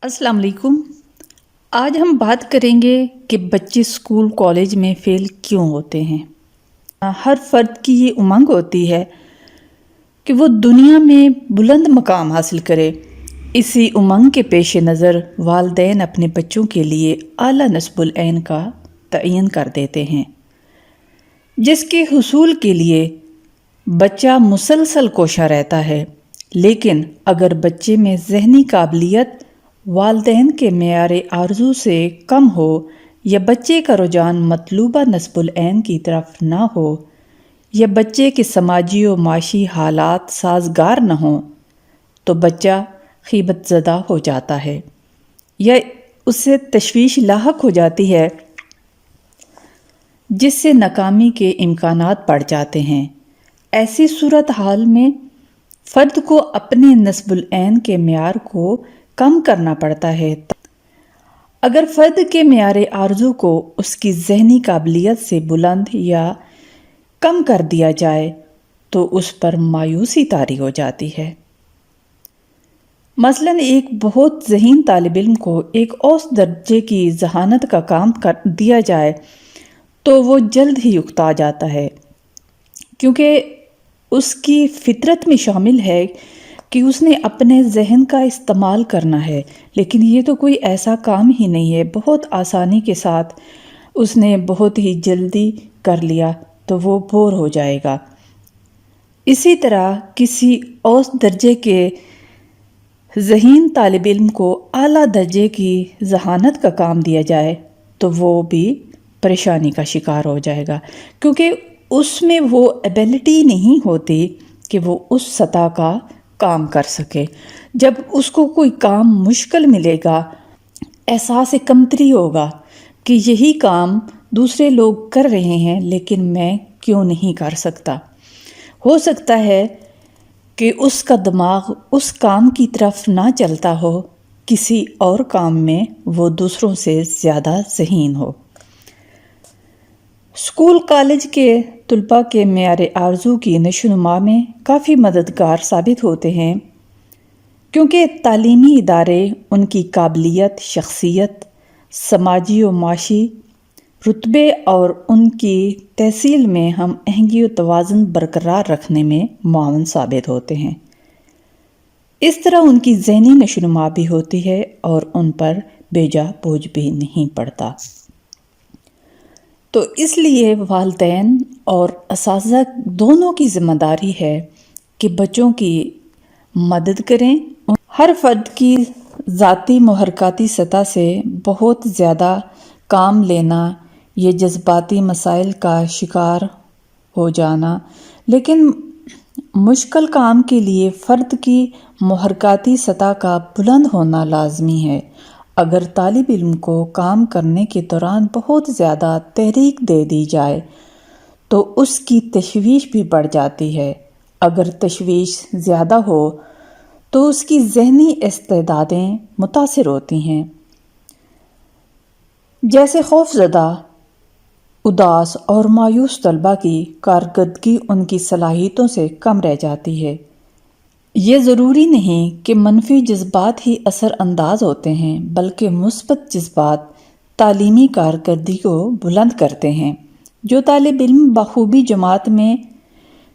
السلام علیکم۔ آج ہم بات کریں گے کہ بچے اسکول کالج میں فیل کیوں ہوتے ہیں۔ ہر فرد کی یہ امنگ ہوتی ہے کہ وہ دنیا میں بلند مقام حاصل کرے۔ اسی امنگ کے پیش نظر والدین اپنے بچوں کے لیے اعلیٰ نصب العین کا تعین کر دیتے ہیں، جس کے حصول کے لیے بچہ مسلسل کوشاں رہتا ہے۔ لیکن اگر بچے میں ذہنی قابلیت والدین کے معیار آرزو سے کم ہو یا بچے کا رجحان مطلوبہ نصب العین کی طرف نہ ہو یا بچے کے سماجی و معاشی حالات سازگار نہ ہوں تو بچہ خیبت زدہ ہو جاتا ہے یا اسے تشویش لاحق ہو جاتی ہے، جس سے ناکامی کے امکانات بڑھ جاتے ہیں۔ ایسی صورتحال میں فرد کو اپنے نصب العین کے معیار کو کم کرنا پڑتا ہے۔ اگر فرد کے معیار آرزو کو اس کی ذہنی قابلیت سے بلند یا کم کر دیا جائے تو اس پر مایوسی طاری ہو جاتی ہے۔ مثلاً ایک بہت ذہین طالب علم کو ایک اوسط درجے کی ذہانت کا کام کر دیا جائے تو وہ جلد ہی اکتا جاتا ہے، کیونکہ اس کی فطرت میں شامل ہے کہ اس نے اپنے ذہن کا استعمال کرنا ہے، لیکن یہ تو کوئی ایسا کام ہی نہیں ہے۔ بہت آسانی کے ساتھ اس نے بہت ہی جلدی کر لیا تو وہ بور ہو جائے گا۔ اسی طرح کسی اوسط درجے کے ذہین طالب علم کو اعلیٰ درجے کی ذہانت کا کام دیا جائے تو وہ بھی پریشانی کا شکار ہو جائے گا، کیونکہ اس میں وہ ایبیلٹی نہیں ہوتی کہ وہ اس سطح کا کام کر سکے۔ جب اس کو کوئی کام مشکل ملے گا، احساس کمتری ہوگا کہ یہی کام دوسرے لوگ کر رہے ہیں لیکن میں کیوں نہیں کر سکتا۔ ہو سکتا ہے کہ اس کا دماغ اس کام کی طرف نہ چلتا ہو، کسی اور کام میں وہ دوسروں سے زیادہ ذہین ہو۔ اسکول کالج کے طلباء کے معیار آرزو کی نشو و نما میں کافی مددگار ثابت ہوتے ہیں، کیونکہ تعلیمی ادارے ان کی قابلیت، شخصیت، سماجی و معاشی رتبے اور ان کی تحصیل میں ہم آہنگی و توازن برقرار رکھنے میں معاون ثابت ہوتے ہیں۔ اس طرح ان کی ذہنی نشو و نما بھی ہوتی ہے اور ان پر بیجا بوجھ بھی نہیں پڑتا۔ تو اس لیے والدین اور اساتذہ دونوں کی ذمہ داری ہے کہ بچوں کی مدد کریں۔ ہر فرد کی ذاتی محرکاتی سطح سے بہت زیادہ کام لینا یہ جذباتی مسائل کا شکار ہو جانا، لیکن مشکل کام کے لیے فرد کی محرکاتی سطح کا بلند ہونا لازمی ہے۔ اگر طالب علم کو کام کرنے کے دوران بہت زیادہ تحریک دے دی جائے تو اس کی تشویش بھی بڑھ جاتی ہے۔ اگر تشویش زیادہ ہو تو اس کی ذہنی استعدادیں متاثر ہوتی ہیں، جیسے خوف زدہ، اداس اور مایوس طلباء کی کارکردگی ان کی صلاحیتوں سے کم رہ جاتی ہے۔ یہ ضروری نہیں کہ منفی جذبات ہی اثر انداز ہوتے ہیں، بلکہ مثبت جذبات تعلیمی کارکردگی کو بلند کرتے ہیں۔ جو طالب علم بخوبی جماعت میں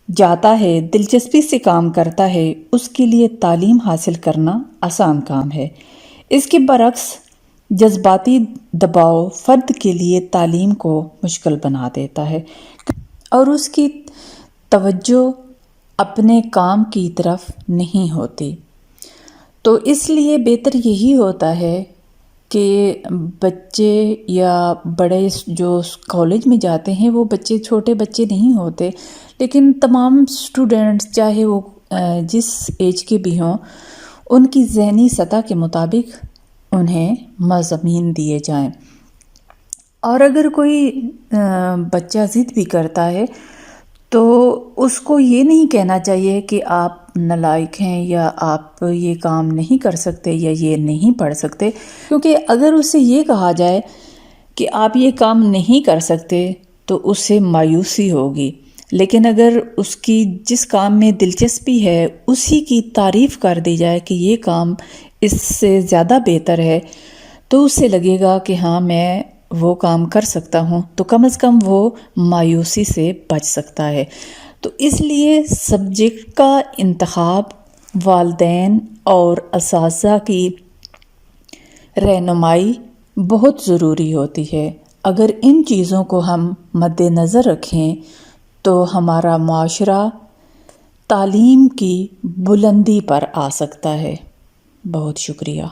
جاتا ہے، دلچسپی سے کام کرتا ہے، اس کے لیے تعلیم حاصل کرنا آسان کام ہے۔ اس کے برعکس جذباتی دباؤ فرد کے لیے تعلیم کو مشکل بنا دیتا ہے اور اس کی توجہ اپنے کام کی طرف نہیں ہوتی۔ تو اس لیے بہتر یہی ہوتا ہے کہ بچے یا بڑے جو کالج میں جاتے ہیں وہ بچے چھوٹے بچے نہیں ہوتے، لیکن تمام اسٹوڈنٹس چاہے وہ جس ایج کے بھی ہوں، ان کی ذہنی سطح کے مطابق انہیں مضامین دیے جائیں۔ اور اگر کوئی بچہ ضد بھی کرتا ہے تو اس کو یہ نہیں کہنا چاہیے کہ آپ نالائق ہیں یا آپ یہ کام نہیں کر سکتے یا یہ نہیں پڑھ سکتے، کیونکہ اگر اسے یہ کہا جائے کہ آپ یہ کام نہیں کر سکتے تو اس سے مایوسی ہوگی، لیکن اگر اس کی جس کام میں دلچسپی ہے اسی کی تعریف کر دی جائے کہ یہ کام اس سے زیادہ بہتر ہے تو اس سے لگے گا کہ ہاں میں وہ کام کر سکتا ہوں، تو کم از کم وہ مایوسی سے بچ سکتا ہے۔ تو اس لیے سبجیکٹ کا انتخاب والدین اور اساتذہ کی رہنمائی بہت ضروری ہوتی ہے۔ اگر ان چیزوں کو ہم مد نظر رکھیں تو ہمارا معاشرہ تعلیم کی بلندی پر آ سکتا ہے۔ بہت شکریہ۔